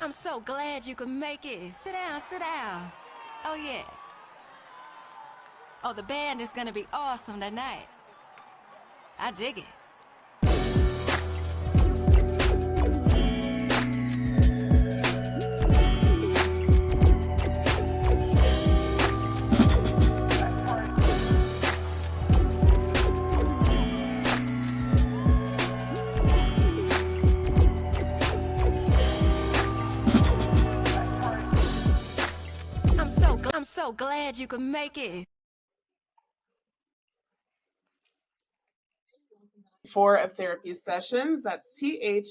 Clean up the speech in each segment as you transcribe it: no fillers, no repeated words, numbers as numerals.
I'm so glad you could make it. Sit down, sit down. Oh, yeah. Oh, the band is gonna be awesome tonight. I dig it. I'm so glad you could make it. 4 of Therapy Sessions. That's THAIRAPY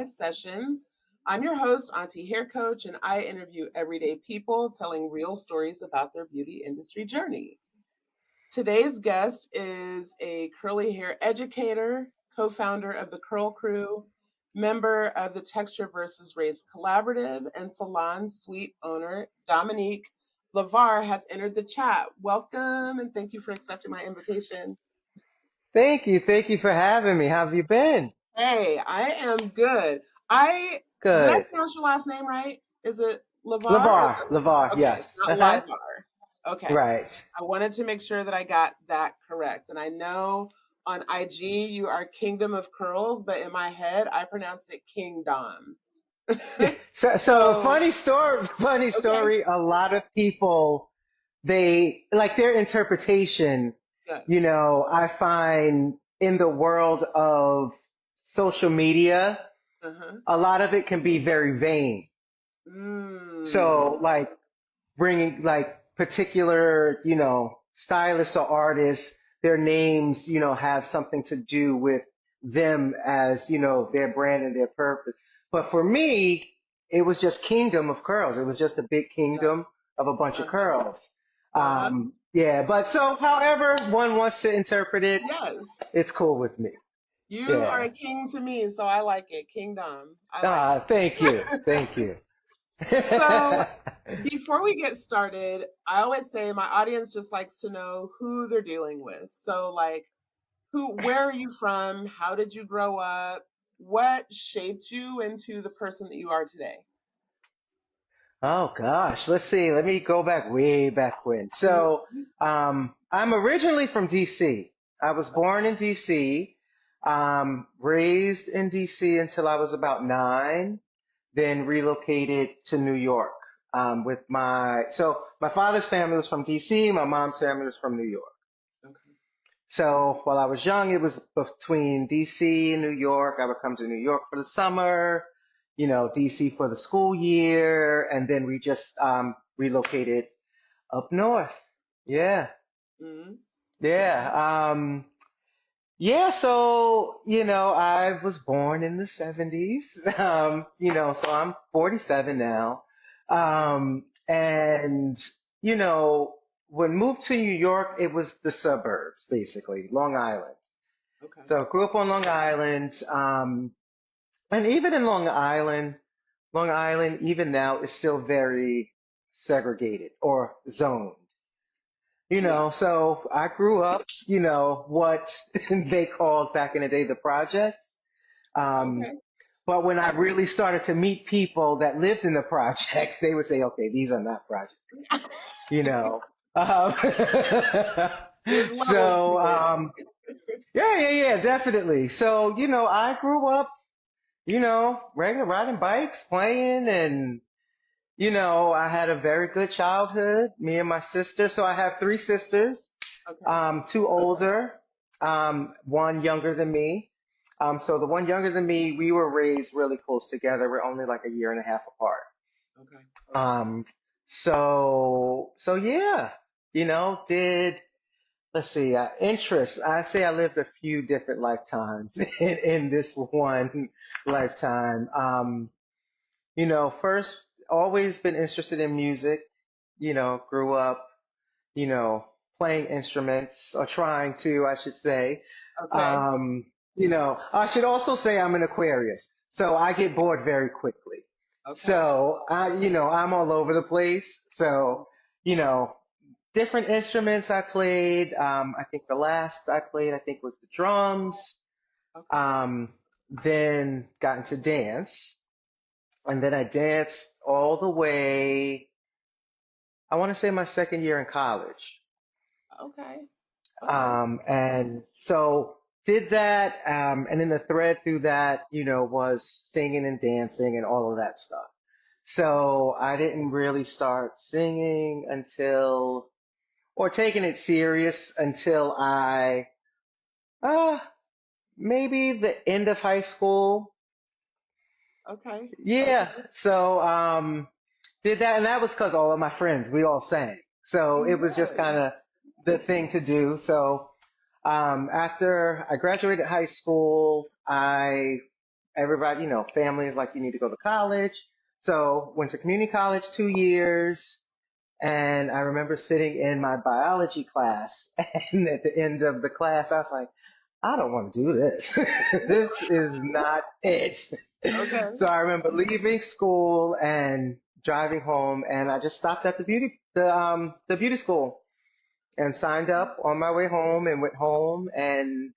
Sessions. I'm your host, Auntie Hair Coach, and I interview everyday people telling real stories about their beauty industry journey. Today's guest is a curly hair educator, co founder of the Curl Crew, member of the Texture versus Race Collaborative, and salon suite owner Dominique LyVar has entered the chat. Welcome and thank you for accepting my invitation. Thank you. Thank you for having me. How have you been? Hey, I am good. I did I Good. pronounce your last name right? Is it LyVar or is LyVar. it LyVar, okay, it's yes. not LyVar. Okay. Right. I wanted to make sure that I got that correct. And I know on IG you are Kingdom of Curls, but in my head I pronounced it Kingdom. Yeah. So So, funny story, funny okay. story. A lot of people, they like their interpretation, Yes. I find in the world of social media, Uh-huh. a lot of it can be very vain. Mm. So like bringing like particular, stylists or artists, their names, have something to do with them as, their brand and their purpose. But for me, it was just kingdom of curls. It was just a big kingdom Yes. of a bunch of Uh-huh. curls. Uh-huh. Yeah, but so however one wants to interpret it, Yes. it's cool with me. You are Yeah. a king to me, so I like it. Kingdom. I like Thank you. it. Thank you. So, before we get started, I always say my audience just likes to know who they're dealing with. So, like, where are you from? How did you grow up? What shaped you into the person that you are today? Oh gosh, let's see. Let me go back way back when. So, Mhm. I'm originally from DC. I was born in DC, raised in DC until I was about 9, then relocated to New York, with my father's family was from DC, my mom's family was from New York. Okay. So while I was young, it was between DC and New York. I would come to New York for the summer, DC for the school year, and then we just relocated up north. Yeah, Hmm. yeah, yeah. So I was born in the '70s. So I'm 47 now, and when moved to New York, it was the suburbs, basically, Long Island. Okay. So I grew up on Long Island, and even in Long Island, even now is still very segregated or zoned. Yeah. So I grew up, what they called back in the day the projects. Um, Okay. but when I really started to meet people that lived in the projects, they would say, okay, these are not projects, you know. Um, There's levels to so, it. yeah, yeah, yeah, definitely. So, I grew up, regular riding bikes, playing, and, I had a very good childhood, me and my sister. So I have 3 sisters, Okay. 2 older, 1 younger than me. So the one younger than me, we were raised really close together. We're only like a year and a half apart. Okay. Um, so yeah, did let's see, interests. I say I lived a few different lifetimes in this one lifetime. First, always been interested in music. Grew up, you know, playing instruments or trying to, I should say. Okay. I should also say I'm an Aquarius, so I get bored very quickly. Okay. So I'm all over the place. So, you know, different instruments I played. I think the last I played, I think, was the drums. Okay. Um, then got into dance. And then I danced all the way, I want to say my second year in college. Okay. Okay. And so did that. And then the thread through that, was singing and dancing and all of that stuff. So I didn't really start singing or taking it serious until uh, maybe the end of high school. Okay. Yeah. Okay. So, did that. And that was because all of my friends, we all sang. So it was just Yes. kind of the thing to do. So, after I graduated high school, everybody, family is like, you need to go to college. So went to community college 2 years. And I remember sitting in my biology class, and at the end of the class, I was like, I don't want to do this. This is not it. Okay. So I remember leaving school and driving home, and I just stopped at the beauty school and signed up on my way home and went home and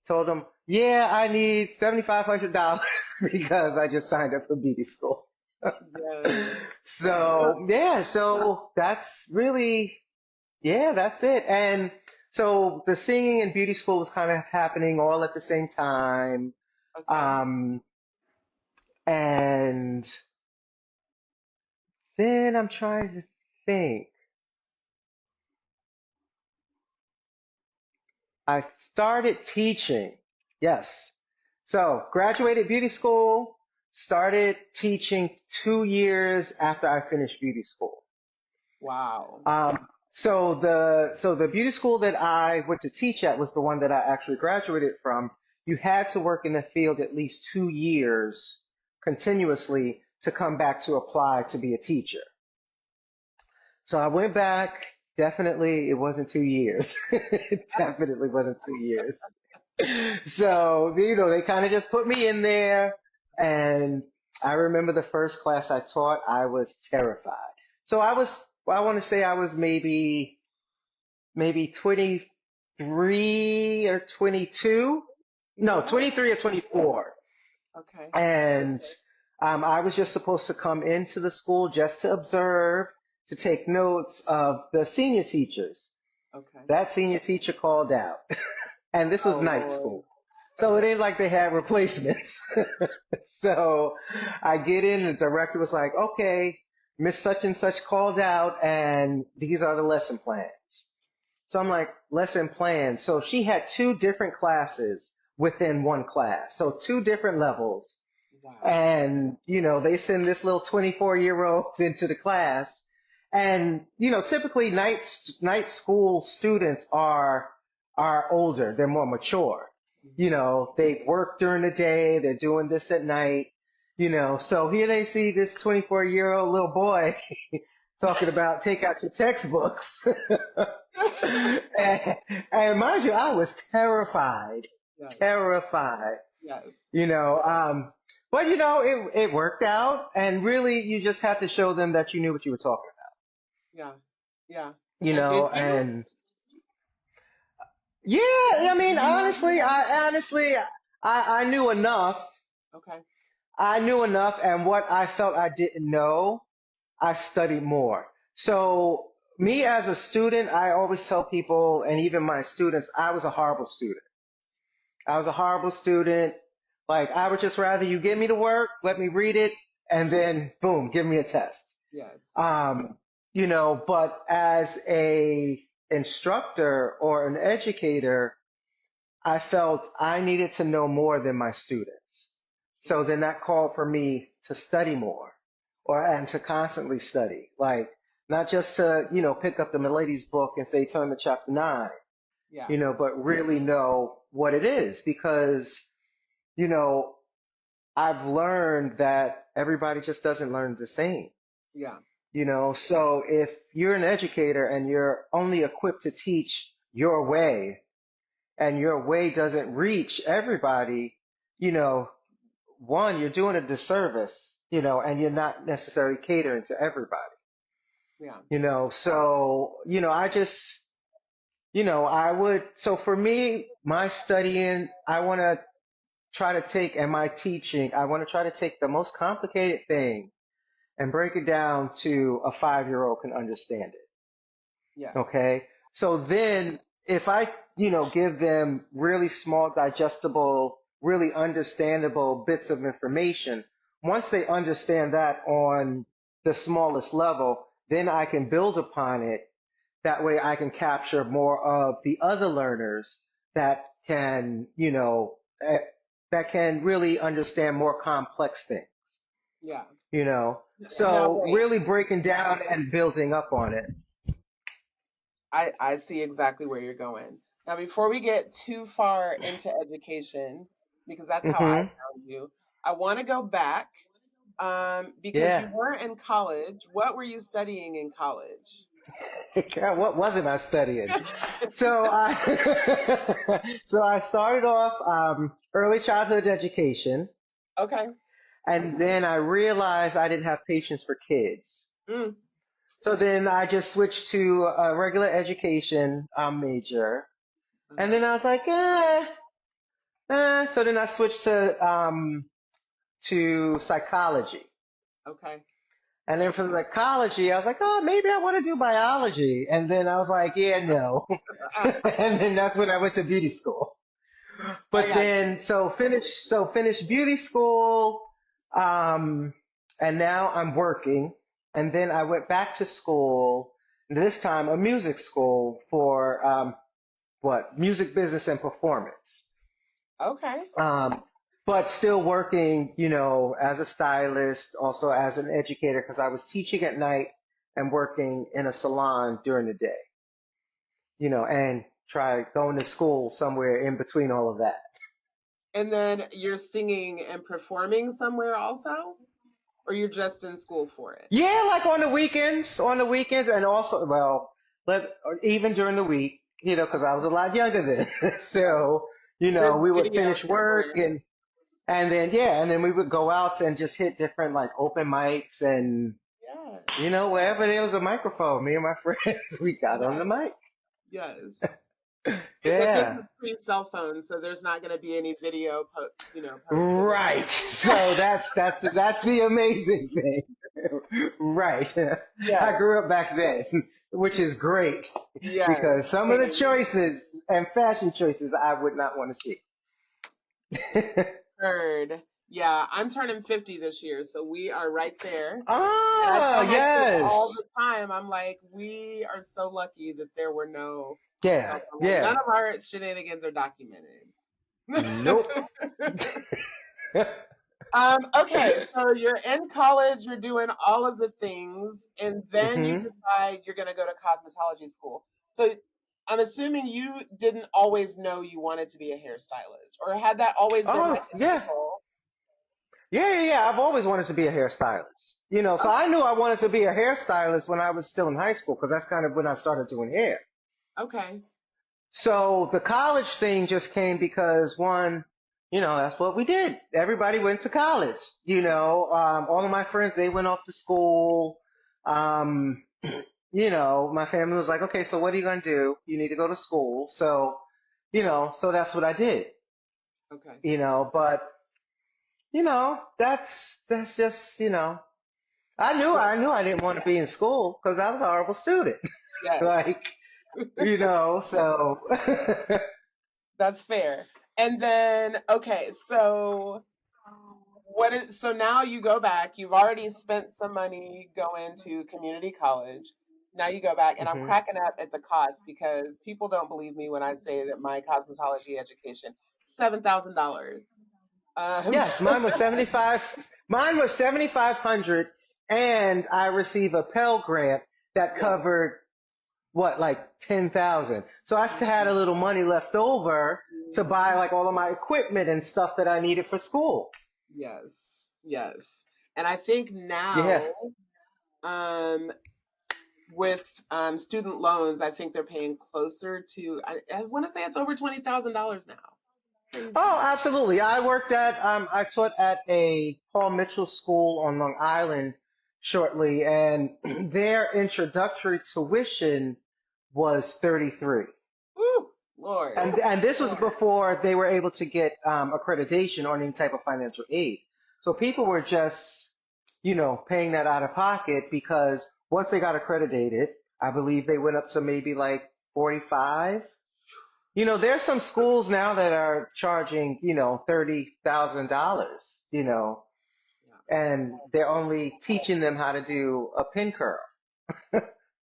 told them, yeah, I need $7,500 because I just signed up for beauty school. Yes. Yeah. So yeah, so that's really, yeah, that's it. And so the singing and beauty school was kind of happening all at the same time. Okay. Um, and then I'm trying to think. I started teaching. Yes. So graduated beauty school, started teaching 2 years after I finished beauty school. Wow. So the beauty school that I went to teach at was the one that I actually graduated from. You had to work in the field at least 2 years continuously to come back to apply to be a teacher. So I went back. Definitely, it wasn't 2 years. It definitely wasn't 2 years. So, they kind of just put me in there. And I remember the first class I taught, I was terrified. So I want to say I was maybe 23 or 22. No, Yeah. 23 or 24. Okay. And I was just supposed to come into the school just to observe, to take notes of the senior teachers. Okay. That senior teacher called out, and this was Oh night Lord. school. So it ain't like they had replacements. So I get in, and the director was like, okay, Miss Such and Such called out, and these are the lesson plans. So I'm like, lesson plans. So she had two different classes within one class. So two different levels. Wow. And, they send this little 24-year-old into the class. And, typically night school students are older. They're more mature. Hmm. They work during the day. They're doing this at night. So here they see this 24-year-old little boy talking about take out your textbooks. And mind you, I was terrified, Yes. terrified, Yes. you know. But it worked out, and really, you just have to show them that you knew what you were talking Yeah. Yeah. about, And did you? and yeah, I Did mean, you know you had it? honestly, I knew enough. Okay. I knew enough, and what I felt I didn't know, I studied more. Okay. So me as a student, I always tell people, and even my students, I was a horrible student. I was a horrible student. Like, I would just rather you give me the work, let me read it, and then boom, give me a test. Yes. Um, but as a instructor or an educator, I felt I needed to know more than my students. So Sure. then that called for me to study more and to constantly study. Like, not just to, pick up the Milady's book and say, turn to chapter 9, Yeah. but really know what it is because, you know, I've learned that everybody just doesn't learn the same. Yeah. So if you're an educator and you're only equipped to teach your way and your way doesn't reach everybody, you know, one, you're doing a disservice, and you're not necessarily catering to everybody, Yeah. so, I just, I would, so for me, my studying, I want to try to take, and my teaching, I want to try to take the most complicated thing and break it down to a 5-year-old can understand it. Yes. Okay. So then if I, give them really small, digestible, really understandable bits of information, once they understand that on the smallest level, then I can build upon it. That way I can capture more of the other learners that can, that can really understand more complex things, Yeah. you know. Now So wait. really breaking down and building up on it. I see exactly where you're going. Now, before we get too far into education, because that's how I Hmm. found you, I want to go back because you Yeah. weren't in college. What were you studying in college? God, what wasn't I studying? So I, so I started off early childhood education, Okay. and then I realized I didn't have patience for kids. Mm. So then I just switched to a regular education major, and Uh-huh. then I was like, So then I switched to psychology. Okay. And then for psychology, I was like, oh, maybe I want to do biology. And then I was like, yeah, no. And then that's when I went to beauty school. I But got then, finished beauty school, um, and now I'm working. And then I went back to school, this time a music school for, music business and performance. you. Okay. Um, but still working, as a stylist, also as an educator, because I was teaching at night and working in a salon during the day, and try going to school somewhere in between all of that. And then you're singing and performing somewhere also, or you're just in school for it? Yeah, like on the weekends, and also, well, even during the week, because I was a lot younger then. Right. So, There's we would video finish work somewhere. and then we would go out and just hit different like open mics and Yeah. wherever there was a microphone, me and my friends, we got on Yes. the mic. Yes. But this Yeah. is pre-cell phone, so there's not going to be any video, posted. Right. So that's the amazing thing. Right. Yes. I grew up back then, which is great Yes. because some of the Same. choices and fashion choices I would not want to see. Heard. Yeah, I'm turning 50 this year, so we are right there. And I Oh, tell my kids all yes. the time, I'm like, we are so lucky that there were no Yeah. cell phone. Like, none Yeah. of our shenanigans are documented. Nope. Okay, so you're in college, you're doing all of the things, and then you Hmm. decide you're going to go to cosmetology school. So I'm assuming you didn't always know you wanted to be a hairstylist, or had that always been Oh, like an end yeah. goal? Yeah. I've always wanted to be a hairstylist. So I Okay, knew I wanted to be a hairstylist when I was still in high school because that's kind of when I started doing hair. okay, So the college thing just came because one, that's what we did. Everybody went to college. All of my friends, they went off to school. Um, my family was like, okay, so what are you going to do? You need to go to school. So, so that's what I did, okay. but that's just, Yes, I knew I didn't want to be in school because I was a horrible student. yes, Like, so that's fair. And then, okay, so so now you go back, you've already spent some money going to community college. Now you go back, and I'm hmm. cracking up at the cost because people don't believe me when I say that my cosmetology education, $7,000. Um, Yes, mine was 75. Mine was 7,500, and I received a Pell Grant that yeah. covered what, like 10,000. So I still had a little money left over to buy Mhm. like all of my equipment and stuff that I needed for school. Yes, yes. And I think Yeah. now, um, with student loans, I think they're paying closer to, I want to say it's over $20,000 now. Oh, Crazy. absolutely. I taught at a Paul Mitchell school on Long Island shortly, and their introductory tuition was 33. Woo! Lord. And this was before they were able to get accreditation or any type of financial aid. So people were just, paying that out of pocket because once they got accredited, I believe they went up to maybe like 45. There's some schools now that are charging, $30,000, and they're only teaching them how to do a pin curl.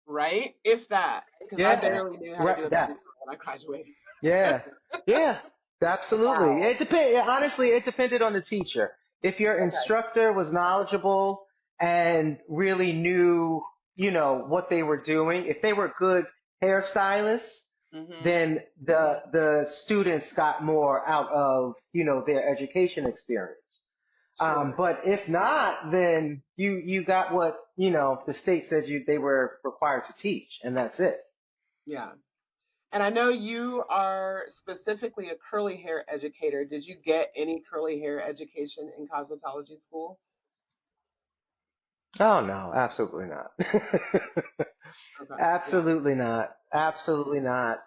Right? If that, because I Yeah, barely knew how to do right. a That. when I graduated. Yeah, yeah, absolutely. Wow. Honestly, it depended on the teacher. If your Okay. instructor was knowledgeable and really knew, what they were doing, if they were good hairstylists, Mm-hmm. then the students got more out of, their education experience. Sure. But if not, then you got what, the state said they were required to teach, and that's it. Yeah. And I know you are specifically a curly hair educator. Did you get any curly hair education in cosmetology school? Oh no, absolutely not. Okay. Yeah. Absolutely not. Absolutely not.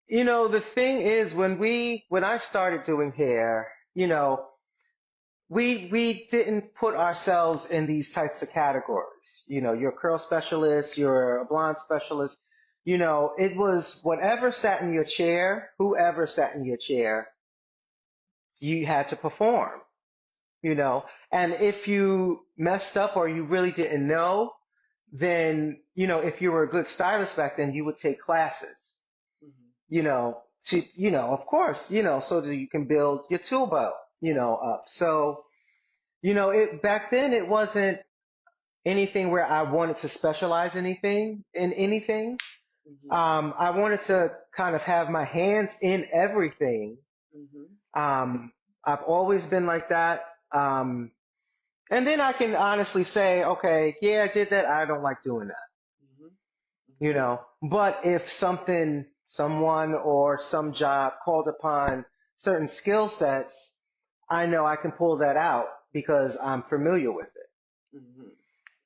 The thing is when I started doing hair, we didn't put ourselves in these types of categories. You're a curl specialist, you're a blonde specialist. It was whatever sat in your chair, whoever sat in your chair, you had to perform, and if you messed up or you really didn't know, then, if you were a good stylist back then, you would take classes, Hmm. of course, so that you can build your tool belt, up. So, back then it wasn't anything where I wanted to specialize in anything. Hmm. I wanted to kind of have my hands in everything. Hmm. Um, I've always been like that. And then I can honestly say, okay, yeah, I did that. I don't like doing that, Hmm. Hmm. But if someone or some job called upon certain skill sets, I know I can pull that out because I'm familiar with it, Hmm.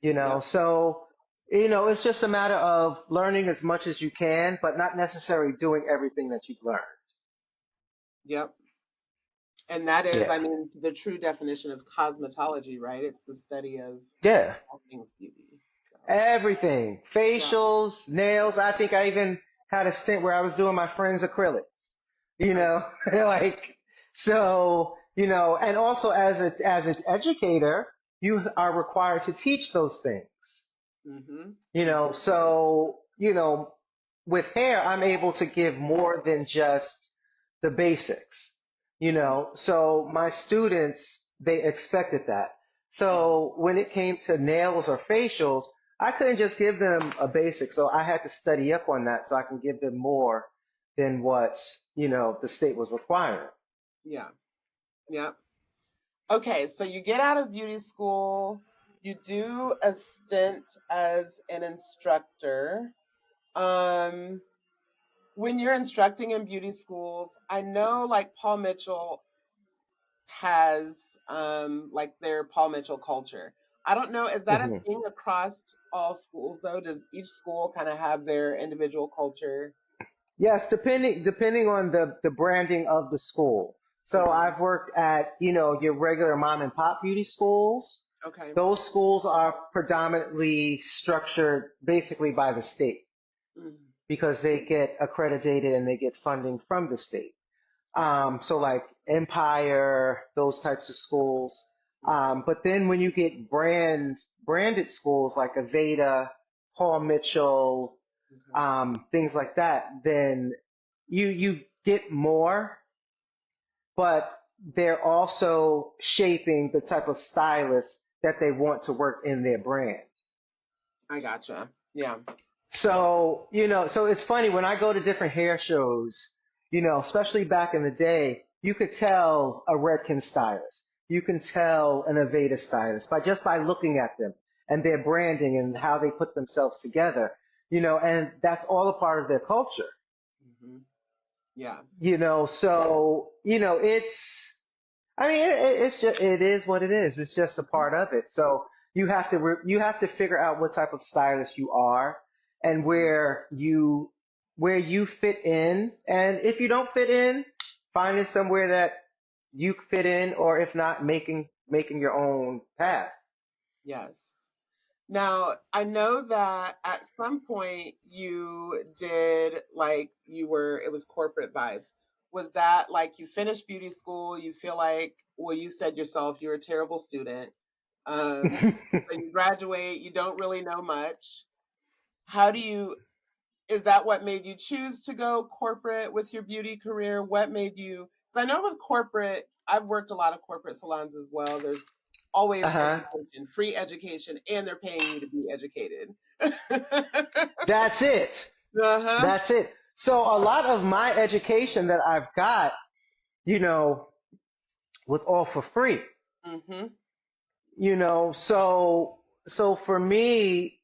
Yep. So, it's just a matter of learning as much as you can, but not necessarily doing everything that you've learned. Yep. And that is, Yeah. I mean, the true definition of cosmetology, right? It's the study of Yeah. all things beauty. So, Everything. yeah. Facials, nails. I think I even had a stint where I was doing my friend's acrylics. I see. Like so, and also as an educator, you are required to teach those things. Hmm. So, with hair, I'm able to give more than just the basics, so my students, they expected that. So when it came to nails or facials, I couldn't just give them a basic. So I had to study up on that so I can give them more than what, the state was requiring. Yeah. Yeah. Okay, so you get out of beauty school, you do a stint as an instructor. Um, when you're instructing in beauty schools, I know like Paul Mitchell has like their Paul Mitchell culture. I don't know, is that a Mhm. thing across all schools though? Does each school kind of have their individual culture? Yes, depending on the branding of the school. So Okay. I've worked at, your regular mom and pop beauty schools. Okay. Those schools are predominantly structured basically by the state Mm. because they get accredited and they get funding from the state. Okay. So like Empire, those types of schools. Okay. But then when you get branded schools like Aveda, Paul Mitchell, Okay. things like that, then you get more, but they're also shaping the type of stylist that they want to work in their brand. I gotcha. Yeah. So, so it's funny when I go to different hair shows, especially back in the day, you could tell a Redken stylist. You can tell an Aveda stylist by looking at them and their branding and how they put themselves together, and that's all a part of their culture. Hmm. Yeah. So, I mean, it's just, it is what it is. It's just a part of it. So you have to figure out what type of stylist you are and Hmm. where you where you fit in. And if you don't fit in, finding somewhere that you fit in, or if not, making your own path. Yes. Now, I know that at some point you did like it was corporate vibes. Was that like you finished beauty school, you feel like, well, you said yourself you're a terrible student. So you graduate, you don't really know much. How do you, is that what made you choose to go corporate with your beauty career? What made you, because I know with corporate, I've worked a lot of corporate salons as well. There's always Uh-huh. education, free education, and they're paying you to be educated. That's it. Uh-huh. That's it. So a lot of my education that I've got, you know, was all for free. Mm-hmm. So for me,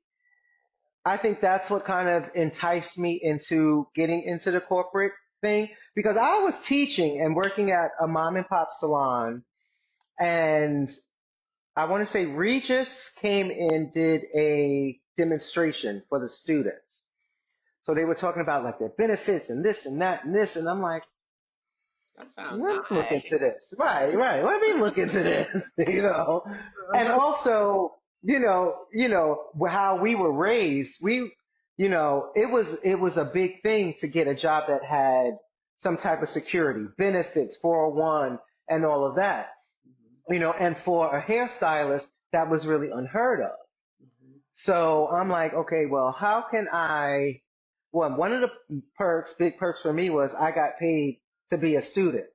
I think that's what kind of enticed me into getting into the corporate thing, because I was teaching and working at a mom and pop salon, and I want to say Regis came and did a demonstration for the students. So they were talking about like their benefits and this and that and this, and I'm like, That sounds let me look nice. into this. Right, right. Let me look into this, you know. And Uh-huh. also, how we were raised, it was a big thing to get a job that had some type of security, benefits, 401 and all of that. And for a hairstylist, that was really unheard of. Mhm. So I'm like, okay, well, how can one of the big perks for me was I got paid to be a student,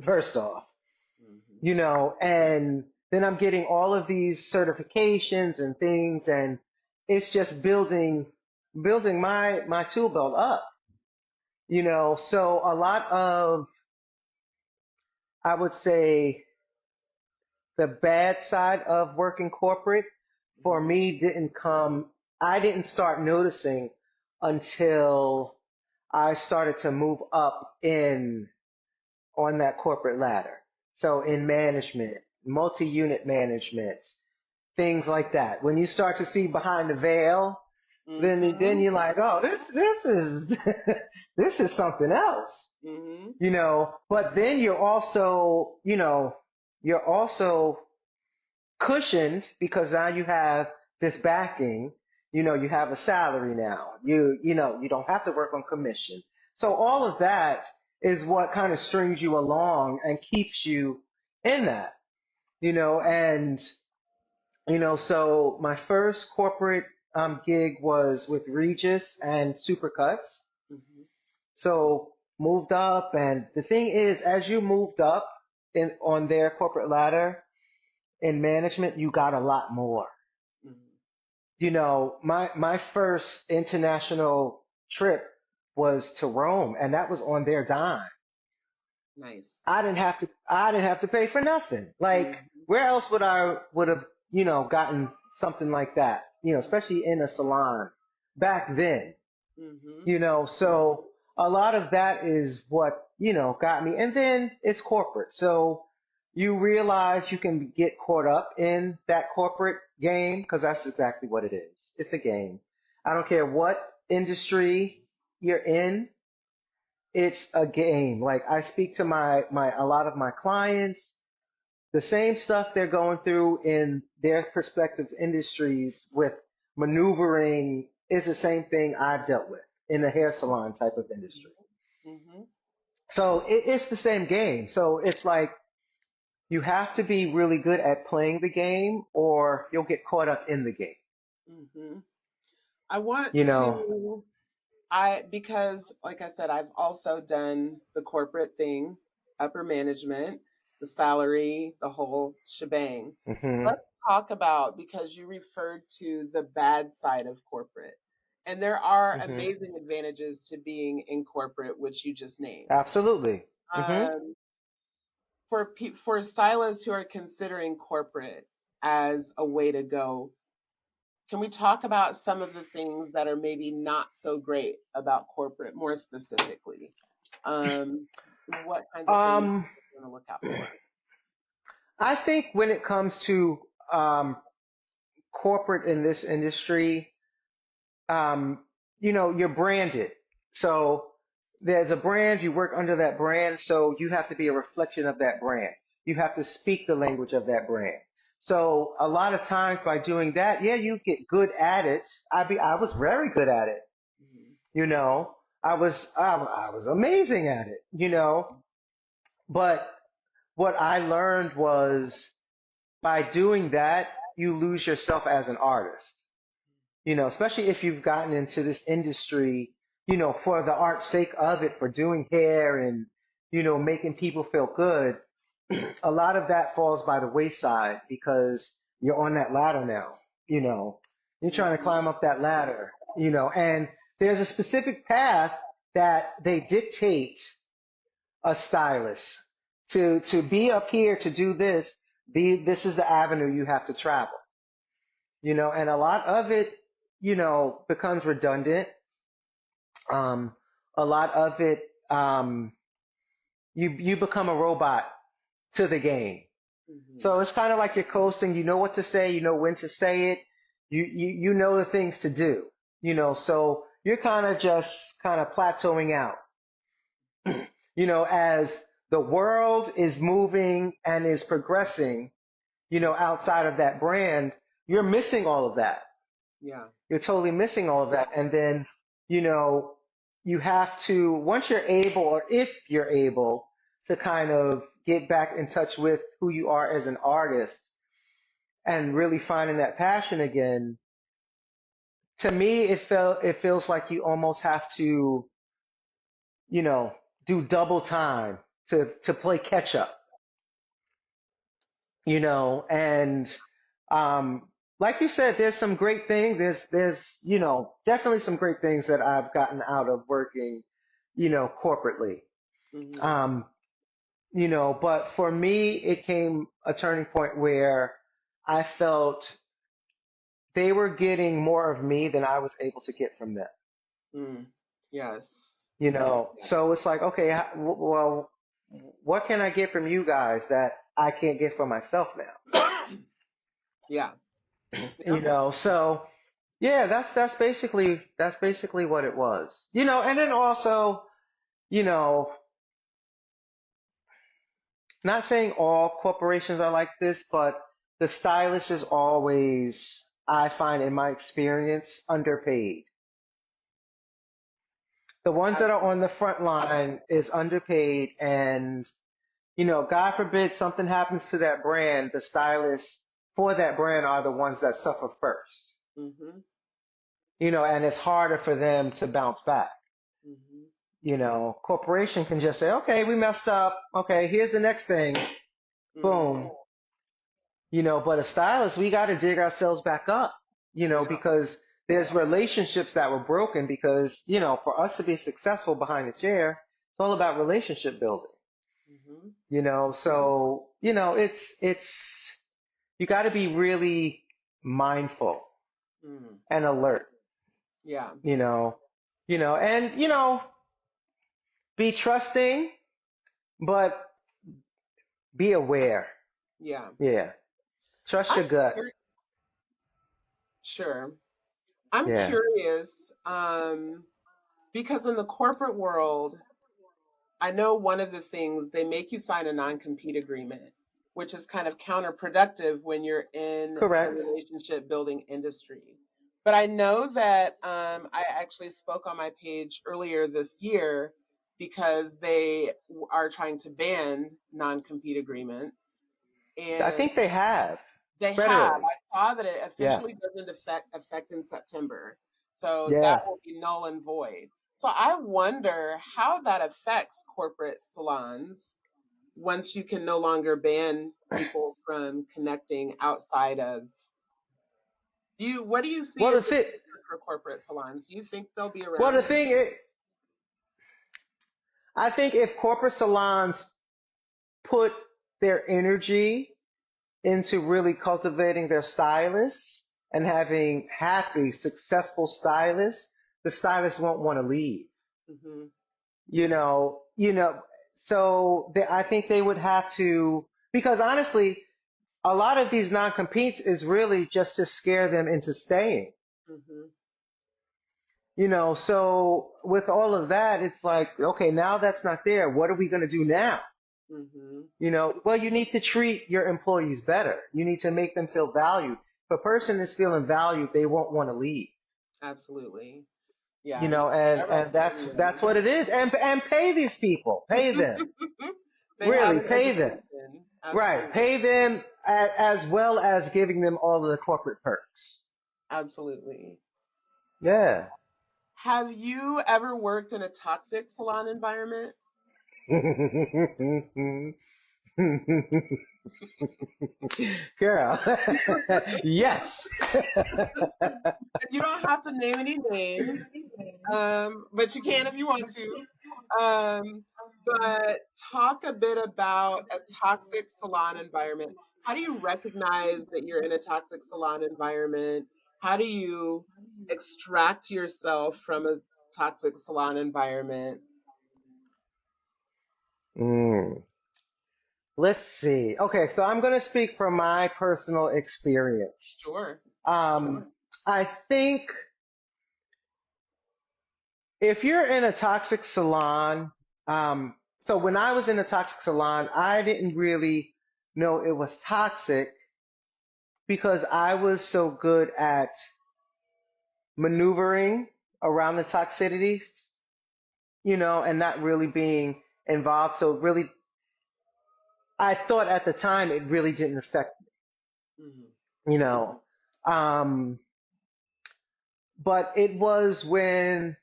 first off, Mhm. and then I'm getting all of these certifications and things, and it's just building my tool belt up, so a lot of, I would say, the bad side of working corporate for Mhm. me I didn't start noticing until I started to move up in on that corporate ladder. So in management, multi-unit management, things like that. When you start to see behind the veil, then Mhm. you're like, oh, this is this is something else, Mhm. But then you're also cushioned because now you have this backing. You have a salary now. You don't have to work on commission. So all of that is what kind of strings you along and keeps you in that. And so my first corporate gig was with Regis and Supercuts. Mhm. So moved up, and the thing is, as you moved up in on their corporate ladder in management, you got a lot more. Mhm. My first international trip was to Rome, and that was on their dime. Nice. I didn't have to pay for nothing. Like, Mhm. where else would have gotten something like that? Especially in a salon back then. Mhm. So a lot of that is what, got me. And then it's corporate. So you realize you can get caught up in that corporate game, because that's exactly what it is. It's a game. I don't care what industry you're in, it's a game. Like, I speak to a lot of my clients, the same stuff they're going through in their prospective industries with maneuvering is the same thing I've dealt with in the hair salon type of industry. Mhm. So it's the same game. So it's like you have to be really good at playing the game, or you'll get caught up in the game. Mhm. I want You know. to because like I said, I've also done the corporate thing, upper management, the salary, the whole shebang. Hmm. Let's talk about, because you referred to the bad side of corporate. And there are Hmm. amazing advantages to being in corporate, which you just named. Absolutely. Hmm. Um, for stylists who are considering corporate as a way to go, can we talk about some of the things that are maybe not so great about corporate more specifically? Um, what kinds of things Um, you want to look out for? I think when it comes to um, corporate in this industry, um, you're branded. So there's a brand, you work under that brand, so you have to be a reflection of that brand. You have to speak the language of that brand. So a lot of times by doing that, yeah, you get good at it. I was very good at it. Mhm. You know, I was amazing at it. You know, but what I learned was by doing that, you lose yourself as an artist. You know, especially if you've gotten into this industry, you know, for the art's sake of it, for doing hair and, you know, making people feel good, a lot of that falls by the wayside because you're on that ladder now, you know, you're trying to Mhm. climb up that ladder, you know, and there's a specific path that they dictate a stylist to be up here to do this. This is the avenue you have to travel, you know, and a lot of it, you know, becomes redundant. Um, a lot of it, you become a robot to the game. Mhm. So it's kind of like you're coasting. You know what to say. You know when to say it. You know the things to do. You know, so you're kind of just kind of plateauing out. You know, as the world is moving and is progressing, you know, outside of that brand, you're missing all of that. Yeah. You're totally missing all of that. And then, you know, you have to, once you're able, or if you're able, to kind of get back in touch with who you are as an artist and really finding that passion again, to me, it feels like you almost have to, you know, do double time to play catch up, you know, and, um, like you said, there's some great things. You know, definitely some great things that I've gotten out of working, you know, corporately. Mhm. Um, you know, but for me, it came a turning point where I felt they were getting more of me than I was able to get from them. Mm. Yes. You know, so Yes. it's like, okay, well, what can I get from you guys that I can't get from myself now? Yeah. You Yeah. know, so yeah, that's basically what it was. You know, and then also, you know, not saying all corporations are like this, but the stylist is always, I find in my experience, underpaid. The ones that are on the front line is underpaid, and you know, God forbid something happens to that brand, the stylists for that brand are the ones that suffer first. Mhm. You know, and it's harder for them to bounce back. Mhm. You know, corporation can just say, okay, we messed up. Okay, here's the next thing. Mhm. Boom. You know, but a stylist, we got to dig ourselves back up, you know, Yeah. because there's relationships that were broken because, you know, for us to be successful behind the chair, it's all about relationship building, Mhm. you know, so, you know, you got to be really mindful Mhm. and alert, Yeah. you know, and, you know, be trusting, but be aware. Yeah. Yeah. Trust I'm your gut. sure. I'm Yeah. curious, because in the corporate world, I know one of the things they make you sign a non-compete agreement, which is kind of counterproductive when you're in the Correct. relationship building industry. But I know that I actually spoke on my page earlier this year because they are trying to ban non-compete agreements. I And think they have they have. federally. I saw that it Yeah. officially doesn't affect in September. So that Yeah. will be null and void. So I wonder how that affects corporate salons once you can no longer ban people from connecting outside of what do you see Well, as the the thing, future for corporate salons? Do you think they'll be well, the around? thing is, I think if corporate salons put their energy into really cultivating their stylists and having happy, successful stylists, the stylists won't want to leave. Hmm. You know, so I think they would have to, because honestly, a lot of these non-competes is really just to scare them into staying. Hmm. So with all of that, it's like, okay, now that's not there. What are we going to do now? Mm-hmm. Well, you need to treat your employees better. You need to make them feel valued. If a person is feeling valued, they won't want to leave. Absolutely. Yeah, you And direct that's everyone. what it is. And pay these people. Pay them. They have Really, an pay them. education. Right. Absolutely. Pay them as well as giving them all of the corporate perks. Absolutely. Yeah. Have you ever worked in a toxic salon environment? Girl. Yes. You don't have to name any names, but you can if you want to. Um, but talk a bit about a toxic salon environment. How do you recognize that you're in a toxic salon environment? How do you extract yourself from a toxic salon environment? Mm. Let's see. Okay, so I'm going to speak from my personal experience. Sure. I think if you're in a toxic salon, so when I was in a toxic salon, I didn't really know it was toxic because I was so good at maneuvering around the toxicities, and not really being involved. So really, I thought at the time it really didn't affect Hmm. me, Um, but it was when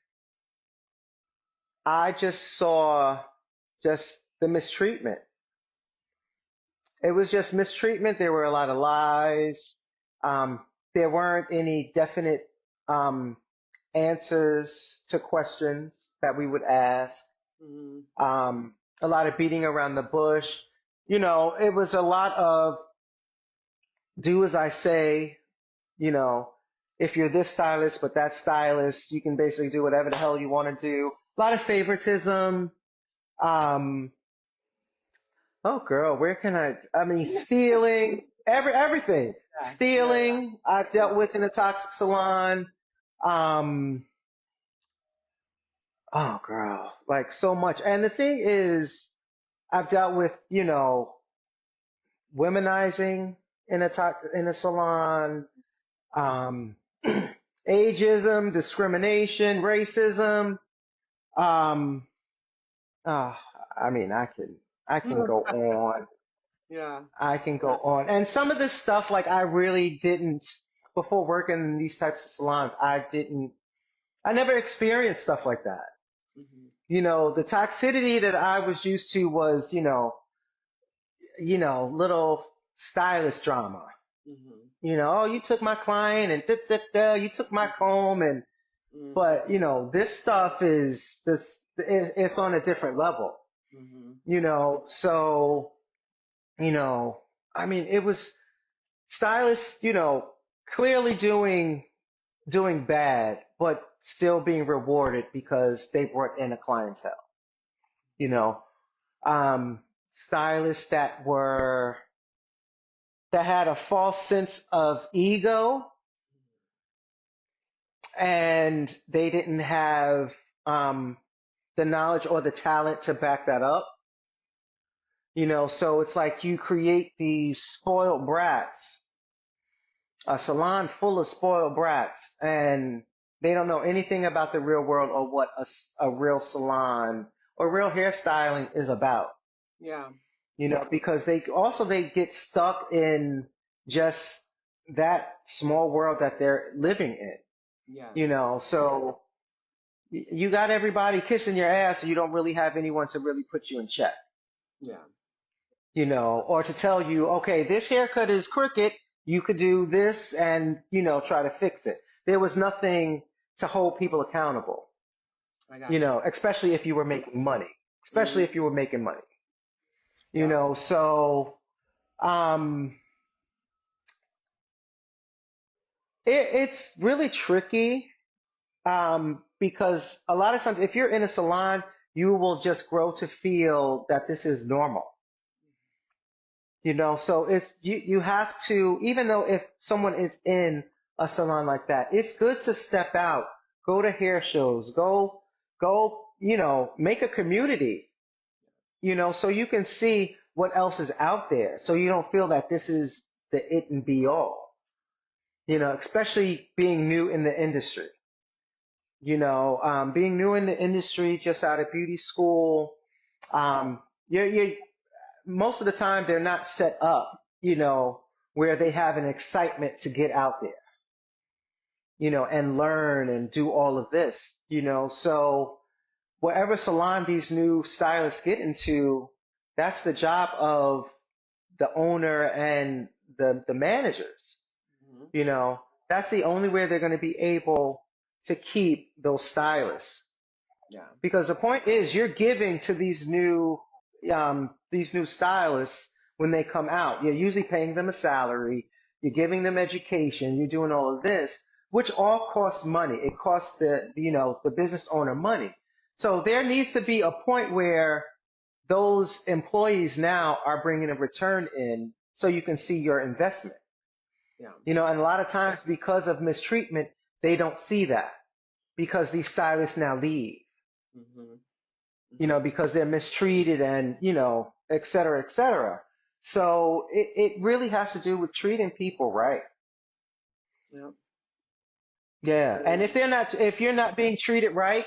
I just saw just the mistreatment. It was just mistreatment. There were a lot of lies. There weren't any definite um, answers to questions that we would ask. Hmm. A lot of beating around the bush. It was a lot of do as I say. You know, if you're this stylist but that stylist, you can basically do whatever the hell you want to do. A lot of favoritism. Um, Oh, girl, where can I mean, stealing, everything. Yeah, yeah, Stealing, I've yeah. dealt with in a toxic salon. Um, oh, girl, like so much. And the thing is, I've dealt with, womenizing in a salon, um, ageism, discrimination, racism. Um, oh, I mean, I can go on. Yeah. I can go on. And some of this stuff, like I really didn't, before working in these types of salons, I never experienced stuff like that. Hmm. The toxicity that I was used to was, little stylist drama. Hmm. Oh, you took my client and you took my comb but, Hmm. this stuff it's on a different level, Hmm. so, you know, I mean, it was, stylists, clearly doing bad, but still being rewarded because they brought in a clientele. You know, stylists that had a false sense of ego and they didn't have um, the knowledge or the talent to back that up. So it's like you create these spoiled brats, a salon full of spoiled brats, and they don't know anything about the real world or what a real salon or real hairstyling is about. Yeah. Because they get stuck in just that small world that they're living in. Yes. So you got everybody kissing your ass, and you don't really have anyone to really put you in check. Yeah. Or to tell you, okay, this haircut is crooked, you could do this and, try to fix it. There was nothing to hold people accountable, I got you. especially if you were making money, especially Hmm. if you were making money, Yeah. so, um, it's really tricky, because a lot of times if you're in a salon, you will just grow to feel that this is normal. So you have to, even though if someone is in a salon like that, it's good to step out Go to hair shows. Go, make a community, so you can see what else is out there. So you don't feel that this is the it and be all, especially being new in the industry. Being new in the industry, just out of beauty school, you're most of the time they're not set up, where they have an excitement to get out there, and learn and do all of this, so whatever salon these new stylists get into, that's the job of the owner and the managers. Mhm. That's the only way they're going to be able to keep those stylists. Yeah. Because the point is, you're giving to these new stylists when they come out. You're usually paying them a salary. You're giving them education. You're doing all of this, which all costs money. It costs the business owner money. So there needs to be a point where those employees now are bringing a return in, so you can see your investment. Yeah. And a lot of times, because of mistreatment, they don't see that, because these stylists now leave, Hmm. because they're mistreated, and, et cetera, et cetera. So it really has to do with treating people right. Yeah. Yeah. And if you're not being treated right,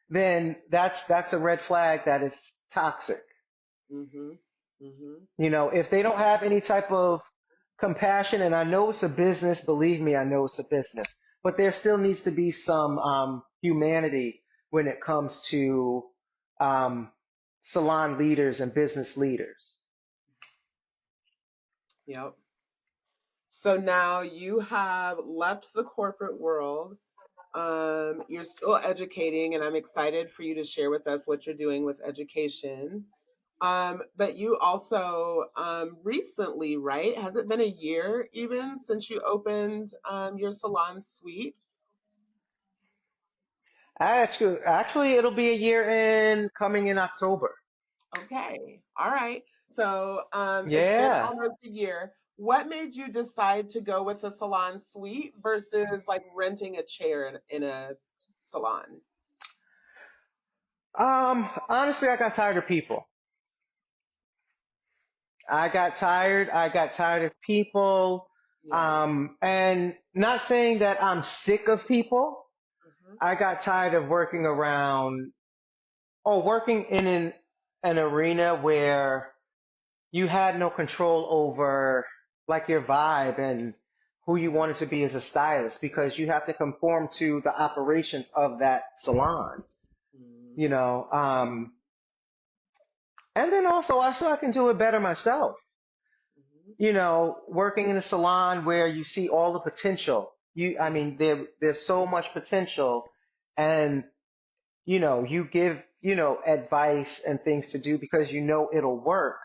then that's a red flag that it's toxic. Hmm. Hmm. If they don't have any type of compassion, and I know it's a business, believe me, I know it's a business, but there still needs to be some humanity when it comes to um, salon leaders and business leaders. Yep. So now you have left the corporate world. You're still educating, and I'm excited for you to share with us what you're doing with education. But you also recently, right? Has it been a year even since you opened your salon suite? Actually, it'll be a year in coming in October. Okay. All right. So it's been Yeah. almost a year. What made you decide to go with a salon suite versus like renting a chair in a salon? Honestly, I got tired of people. I got tired of people. Yes. And not saying that I'm sick of people. Hmm. I got tired of working in an arena where you had no control over, like, your vibe and who you wanted to be as a stylist, because you have to conform to the operations of that salon, Hmm. you know. And then also I saw I can do it better myself. Hmm. Working in a salon where you see all the potential. I mean, there's so much potential, and you give, advice and things to do because it'll work,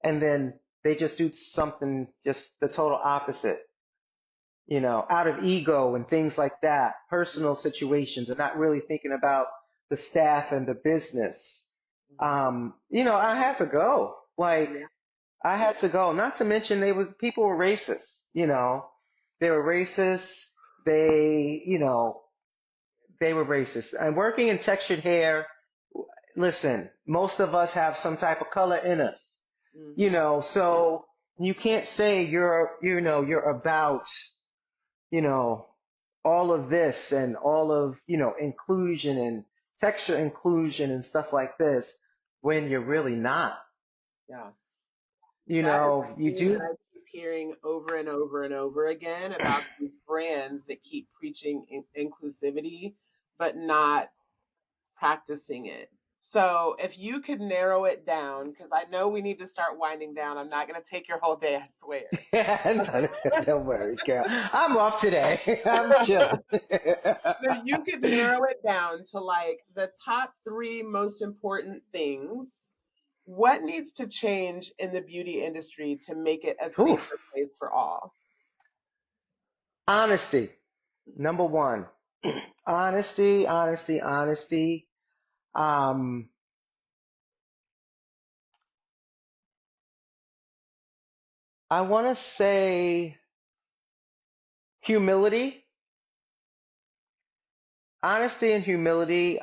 and then they just do something just the total opposite, out of ego and things like that, personal situations, and not really thinking about the staff and the business. I had to go. Like, Yeah. I had to go. Not to mention people were racist. They were racist. They, you know, they were racist. And working in textured hair, listen, most of us have some type of color in us. Hmm. So you can't say you're about, you know, all of this and all of, inclusion and texture inclusion and stuff like this when you're really not. Yeah. You That is know, you the thing that do. I keep hearing over and over and over again about these brands that keep preaching inclusivity, but not practicing it. So if you could narrow it down, because I know we need to start winding down. I'm not going to take your whole day, I swear. Don't worry, Carol. I'm off today. I'm chilling. If you could narrow it down to like the top three most important things, what needs to change in the beauty industry to make it a Oof. safer place for all? Honesty, number one. Honesty, honesty, honesty. Um, I want to say humility. honesty and humility.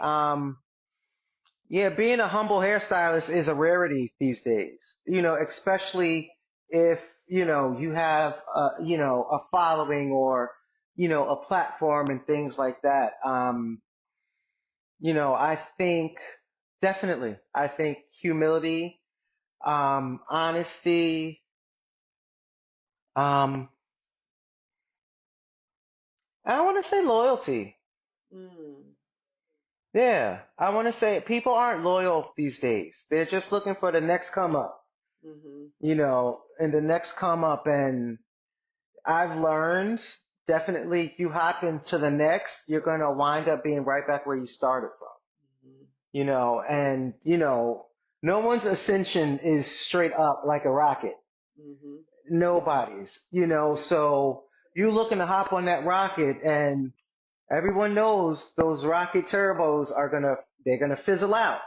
Yeah, being a humble hairstylist is a rarity these days. Especially if, you have, a following or, a platform and things like that. I think definitely, I think humility, honesty, um, I want to say loyalty. Mm, Yeah, I want to say people aren't loyal these days. They're just looking for the next come up, mm-hmm. and the next come up. And I've learned definitely you hop into the next, you're going to wind up being right back where you started from, Mm-hmm. and, no one's ascension is straight up like a rocket. Mm-hmm. Nobody's, so you looking to hop on that rocket and everyone knows those rocket turbos they're gonna fizzle out.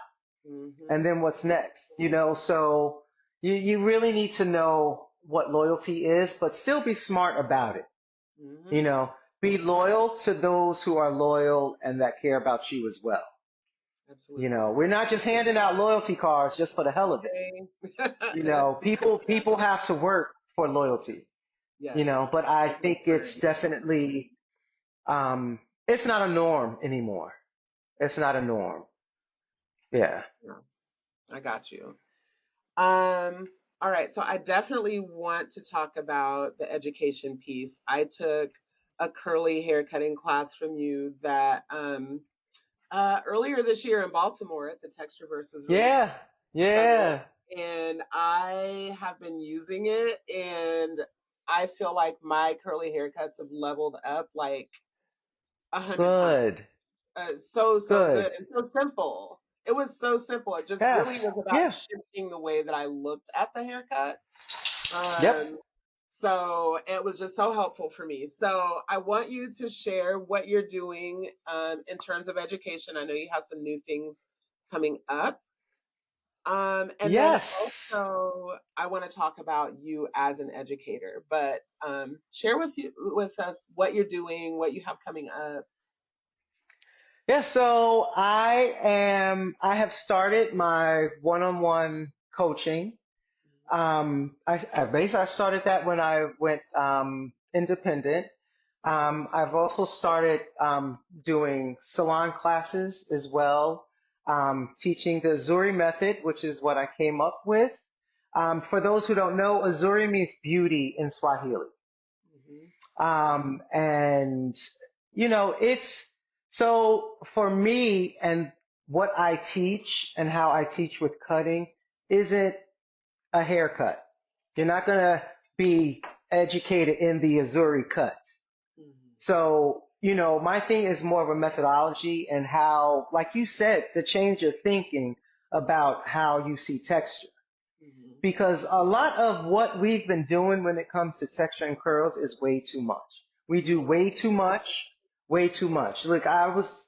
Mm-hmm. And then what's next? So you really need to know what loyalty is, but still be smart about it. You Mm-hmm. know, be loyal to those who are loyal and that care about you as well. Absolutely. We're not just handing out loyalty cards just for the hell of it. Okay. People have to work for loyalty, Yes. but I I think it's agree. definitely, it's not a norm anymore. It's not a norm. Yeah. Yeah, I got you. Um, all right, so I definitely want to talk about the education piece. I took a curly hair cutting class from you that earlier this year in Baltimore at the Texture versus Reese Yeah. Summit, Yeah. and I have been using it, and I feel like my curly haircuts have leveled up like 100 times. Good. So Good. good and so simple. It was so simple. It just really Yes. was about Yeah. shifting the way that I looked at the haircut. Yep. Um, so it was just so helpful for me. So I want you to share what you're doing in terms of education. I know you have some new things coming up. And then Yes. also I want to talk about you as an educator, but share with us what you're doing, what you have coming up. Yeah, so I have started my one-on-one coaching. I started that when I went independent. I've also started doing salon classes as well, teaching the Azuri method, which is what I came up with. For those who don't know, Azuri means beauty in Swahili. Mhm. And it's so for me and what I teach and how I teach with cutting isn't a haircut. You're not going to be educated in the Azuri cut. Mhm. So, my thing is more of a methodology and how, like you said, to change your thinking about how you see texture. Mhm. Because a lot of what we've been doing when it comes to texture and curls is way too much. We do Mhm. way too much, way too much. Look, I was,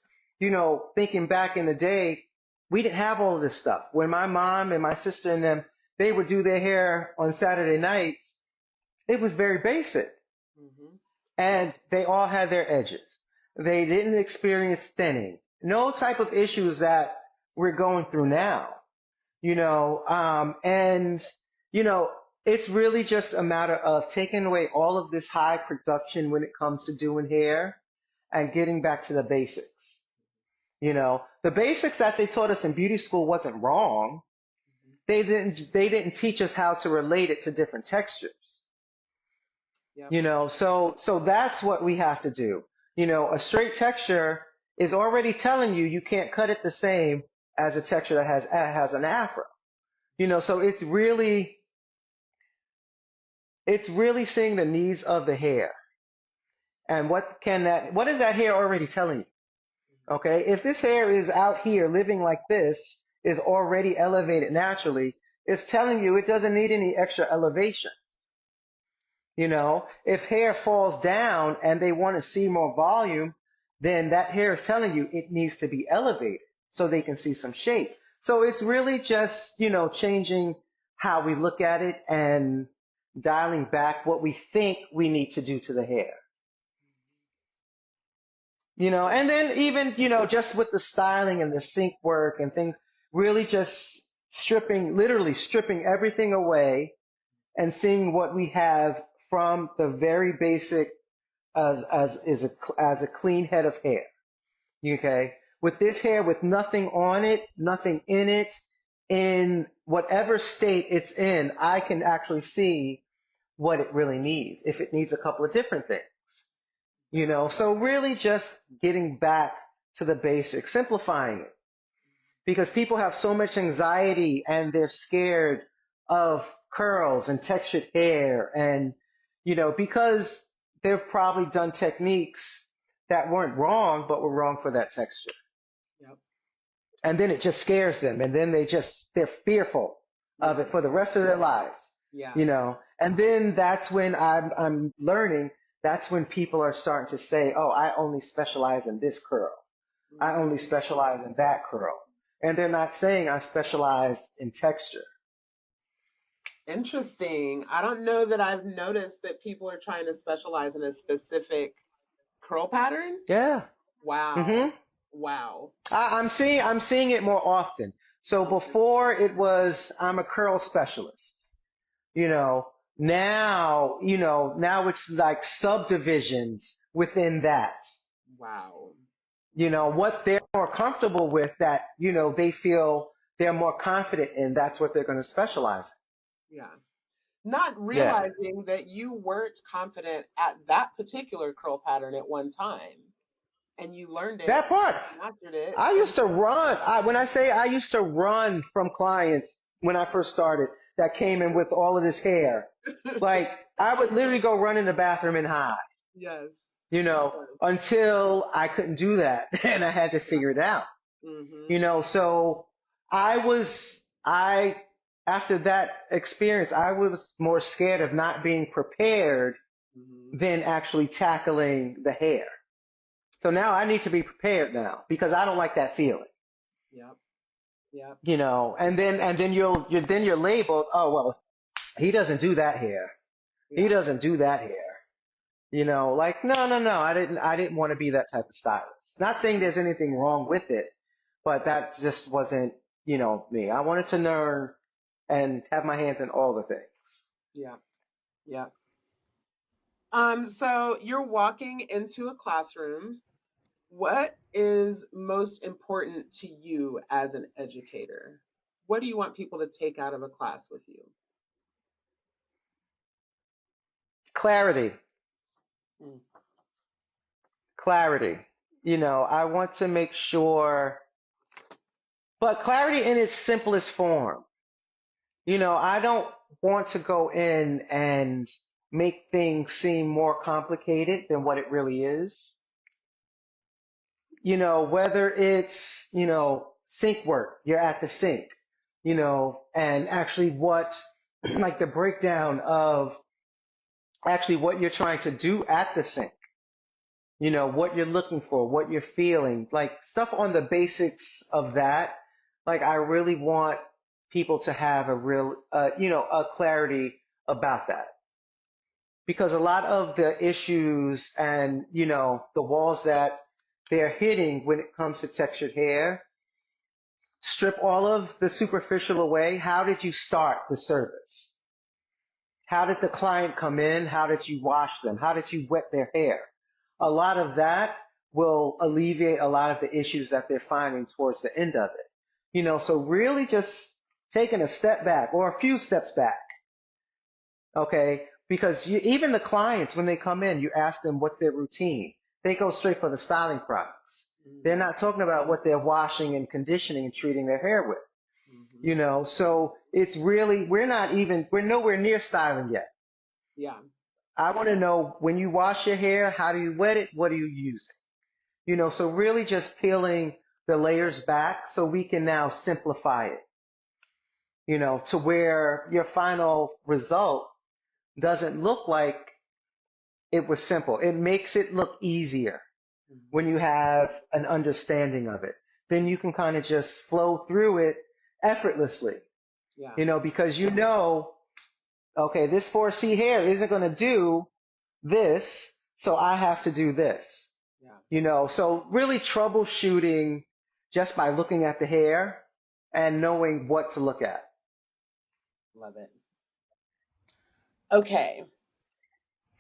thinking back in the day, we didn't have all of this stuff. When my mom and my sister and them, they would do their hair on Saturday nights, it was very basic. Mhm. And they all had their edges. They didn't experience thinning. No type of issues that we're going through now, and, you know, it's really just a matter of taking away all of this high production when it comes to doing hair and getting back to the basics. The basics that they taught us in beauty school wasn't wrong. Mhm. They didn't teach us how to relate it to different textures. Yep. So that's what we have to do. A straight texture is already telling you you can't cut it the same as a texture that has an afro. So it's really seeing the needs of the hair and what is that hair already telling you? Mhm. Okay, if this hair is out here living like this, is already elevated naturally, it's telling you it doesn't need any extra elevation. If hair falls down and they want to see more volume, then that hair is telling you it needs to be elevated so they can see some shape. So it's really just, changing how we look at it and dialing back what we think we need to do to the hair. And then even, just with the styling and the sync work and things, really just literally stripping everything away and seeing what we have from the very basic as a clean head of hair. Okay. With this hair, with nothing on it, nothing in it, in whatever state it's in, I can actually see what it really needs. If it needs a couple of different things. So really just getting back to the basics, simplifying it, because people have so much anxiety and they're scared of curls and textured hair, and because they've probably done techniques that weren't wrong but were wrong for that texture, Yep. and then it just scares them, and then they're fearful of Yeah. it for the rest of their lives. Yeah. And then that's when I'm learning. That's when people are starting to say, oh, I only specialize in this curl. I only specialize in that curl. And they're not saying I specialize in texture. Interesting. I don't know that I've noticed that people are trying to specialize in a specific curl pattern. Yeah. Wow. hmm Wow. I'm seeing it more often. So before it was, I'm a curl specialist. Now it's like subdivisions within that. Wow. What they're more comfortable with, that, they feel they're more confident in, that's what they're going to specialize Yeah. Not in. Yeah. realizing that you weren't confident at that particular curl pattern at one time, and you learned it, That part. mastered it, I and used to run. When I say I used to run from clients when I first started that came in with all of this hair, like I would literally go run in the bathroom and hide, yes. until I couldn't do that and I had to figure it out. So I, after that experience, I was more scared of not being prepared than actually tackling the hair. So now I need to be prepared now, because I don't like that feeling. Yep. Yep. And then you're labeled, oh well, he doesn't do that hair. He Yeah. doesn't do that hair. Like no, I didn't want to be that type of stylist. Not saying there's anything wrong with it, but that just wasn't, me. I wanted to learn and have my hands in all the things. Yeah. Yeah. So you're walking into a classroom. What is most important to you as an educator? What do you want people to take out of a class with you? Clarity. Mm. Clarity. I want to make sure, but clarity in its simplest form. I don't want to go in and make things seem more complicated than what it really is. Whether it's, sink work, you're at the sink, and actually like the breakdown of actually what you're trying to do at the sink, what you're looking for, what you're feeling, like stuff on the basics of that. Like I really want people to have a real, a clarity about that. Because a lot of the issues and, the walls that they're hitting when it comes to textured hair, strip all of the superficial away. How did you start the service? How did the client come in? How did you wash them? How did you wet their hair? A lot of that will alleviate a lot of the issues that they're finding towards the end of it. So really just taking a step back or a few steps back. Okay. Because even the clients, when they come in, you ask them what's their routine. They go straight for the styling products. They're not talking about what they're washing and conditioning and treating their hair with. So it's really, we're nowhere near styling yet. Yeah. I want to know, when you wash your hair, how do you wet it? What are you using? So really just peeling the layers back so we can now simplify it, to where your final result doesn't look like it was simple. It makes it look easier when you have an understanding of it. Then you can kind of just flow through it effortlessly, Yeah. because okay, this 4C hair isn't going to do this, so I have to do this. Yeah. So really troubleshooting just by looking at the hair and knowing what to look at. Love it. Okay.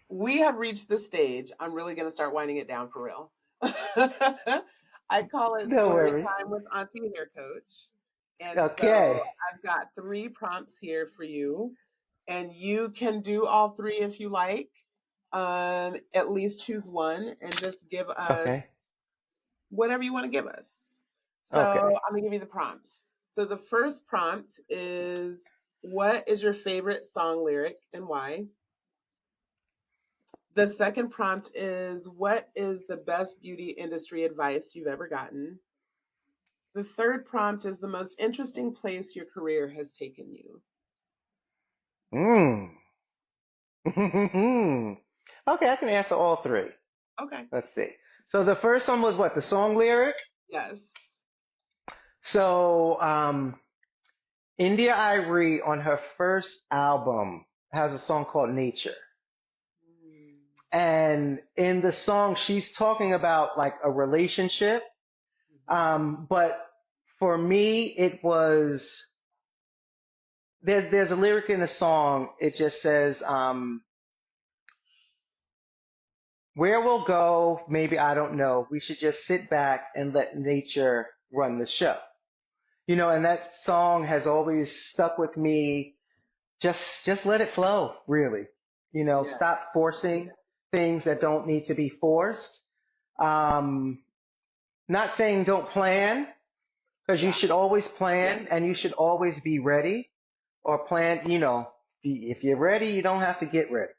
We have reached the stage. I'm really going to start winding it down for real. I call it No story worries. time with Auntie Hair Coach. And so Okay. I've got 3 prompts here for you, and you can do all 3 if you like. At least choose one and just give us Okay. whatever you want to give us. So Okay. I'm going to give you the prompts. So the first prompt is, what is your favorite song lyric and why? The second prompt is, what is the best beauty industry advice you've ever gotten? The third prompt is, the most interesting place your career has taken you. Mm. Okay, I can answer all 3. Okay. Let's see. So the first one was what? The song lyric? Yes. So India Irie on her first album has a song called Nature. Mm. And in the song, she's talking about like a relationship. But for me, it was there's a lyric in the song. It just says, "Where we'll go, maybe I don't know. We should just sit back and let nature run the show." And that song has always stuck with me. Just let it flow, really. Yes. Stop forcing things that don't need to be forced. Um, Not saying don't plan, because you Yeah. should always plan and you should always be ready or plan. If you're ready, you don't have to get ready,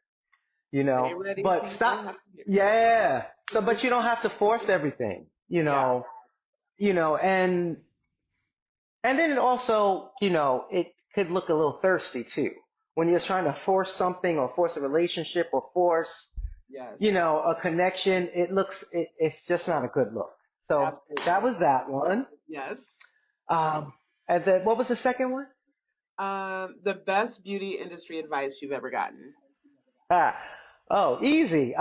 Stay ready so but you stop. don't have to get ready. Yeah. So, but you don't have to force everything, Yeah. and then it also, it could look a little thirsty too. When you're trying to force something or force a relationship or force, Yes. a connection, it's just not a good look. So that Absolutely. was that one. Yes. Um, and then what was the second one? The best beauty industry advice you've ever gotten. Ah, oh, easy.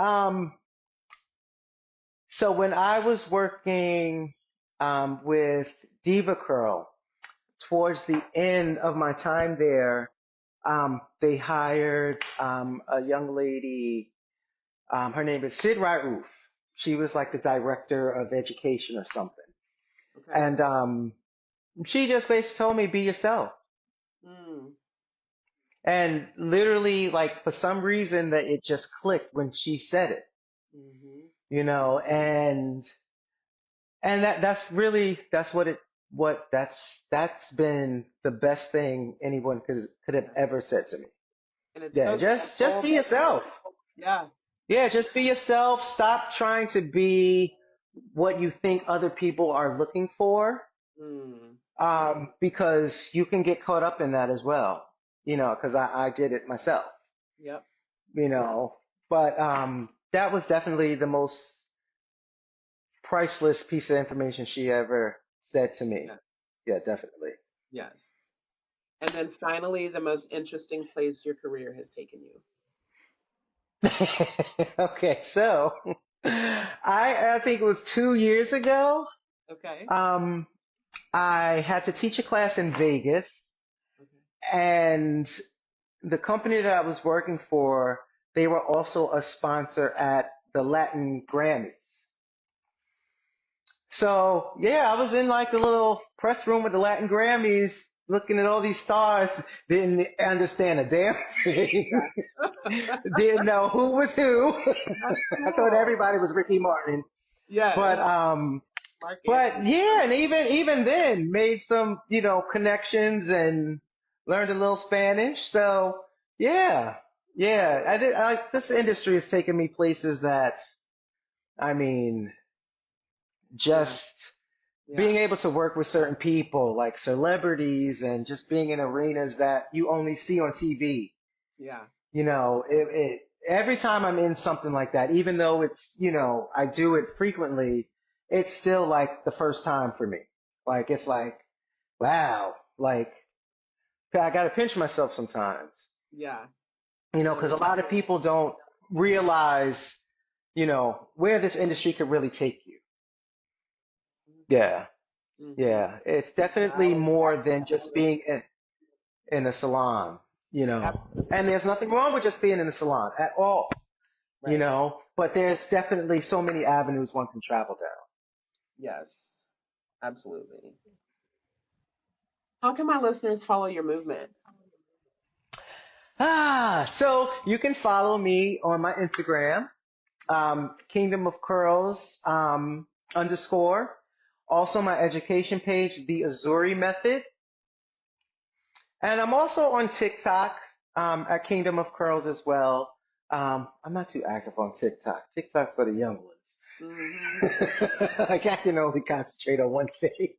So when I was working with Diva Curl, towards the end of my time there, they hired a young lady. Her name is Sid Raouf. She was like the director of education or something. Okay. And she just basically told me, be yourself. Mm. And literally, like, for some reason that it just clicked when she said it, Mm-hmm. and that's really, that's been the best thing anyone could have Yeah. ever said to me. And it's Yeah, so just simple, be but yourself. yeah. Yeah, just be yourself. Stop trying to be what you think other people are looking for, Mm. because you can get caught up in that as well. Because I did it myself. Yep. You know, but that was definitely the most priceless piece of information she ever said to me. Yes. Yeah, definitely. Yes. And then finally, the most interesting place your career has taken you. Okay, so I think it was 2 years ago. Okay. Um, I had to teach a class in Vegas, Okay. and the company that I was working for, they were also a sponsor at the Latin Grammys. So yeah, I was in like the little press room with the Latin Grammys, looking at all these stars. Didn't understand a damn thing. Yeah. Didn't know who was who. That's I thought cool. everybody was Ricky Martin. But Yes. um, Mark but Anthony. yeah, and even then made some connections and learned a little Spanish. So yeah, yeah. This industry has taken me places that, I mean, Yeah. just Yeah. being able to work with certain people like celebrities and just being in arenas that you only see on TV. Yeah. Every time I'm in something like that, even though I do it frequently, it's still like the first time for me. Like, it's like, wow, like, I got to pinch myself sometimes, Yeah. because a No. lot of people don't realize where this industry could really take you. Yeah. Mhm. Yeah. It's definitely more than just being in a salon, Absolutely. and there's nothing wrong with just being in a salon at all, Right. but there's definitely so many avenues one can travel down. Yes, absolutely. How can my listeners follow your movement? So you can follow me on my Instagram, Kingdom of Curls, _. Also my education page, The Azuri Method. And I'm also on TikTok, at Kingdom of Curls as well. I'm not too active on TikTok. TikTok's for the young ones. Like I can only concentrate on one thing.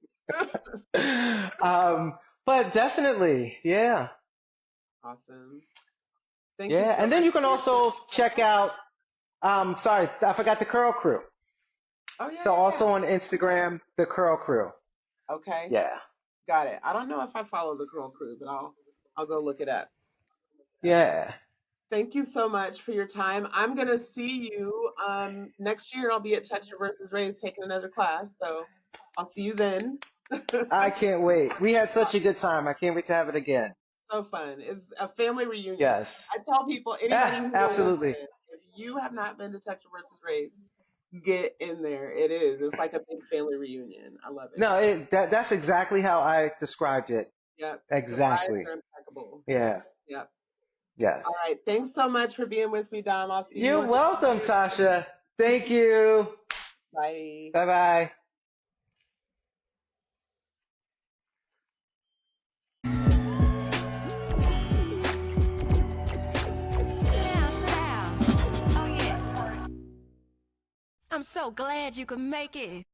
But definitely, yeah. Awesome. Thank you Yeah. so And then much you can for your time. also check out, sorry, I forgot the Curl Crew. Oh, yeah, So yeah, also yeah. on Instagram, the Curl Crew. Okay, Yeah. got it. I don't know if I follow the Curl Crew, but I'll go look it up. Yeah. Thank you so much for your time. I'm gonna see you next year. I'll be at Texture versus Race taking another class, so I'll see you then. I can't wait. We had such a good time. I can't wait to have it again. So fun. It's a family reunion. Yes. I tell people, anybody who will Absolutely. listen, if you have not been to Texture versus Race, get in there. It is. It's like a big family reunion. I love it. No, that's exactly how I described it. Yep. The vibes Exactly. are impeccable. Yeah. Yep. Yes. All right. Thanks so much for being with me, Dom. I'll see you You're on welcome, the Tasha. Thank you. Bye. Bye bye. Sit down. Oh, yeah. I'm so glad you could make it.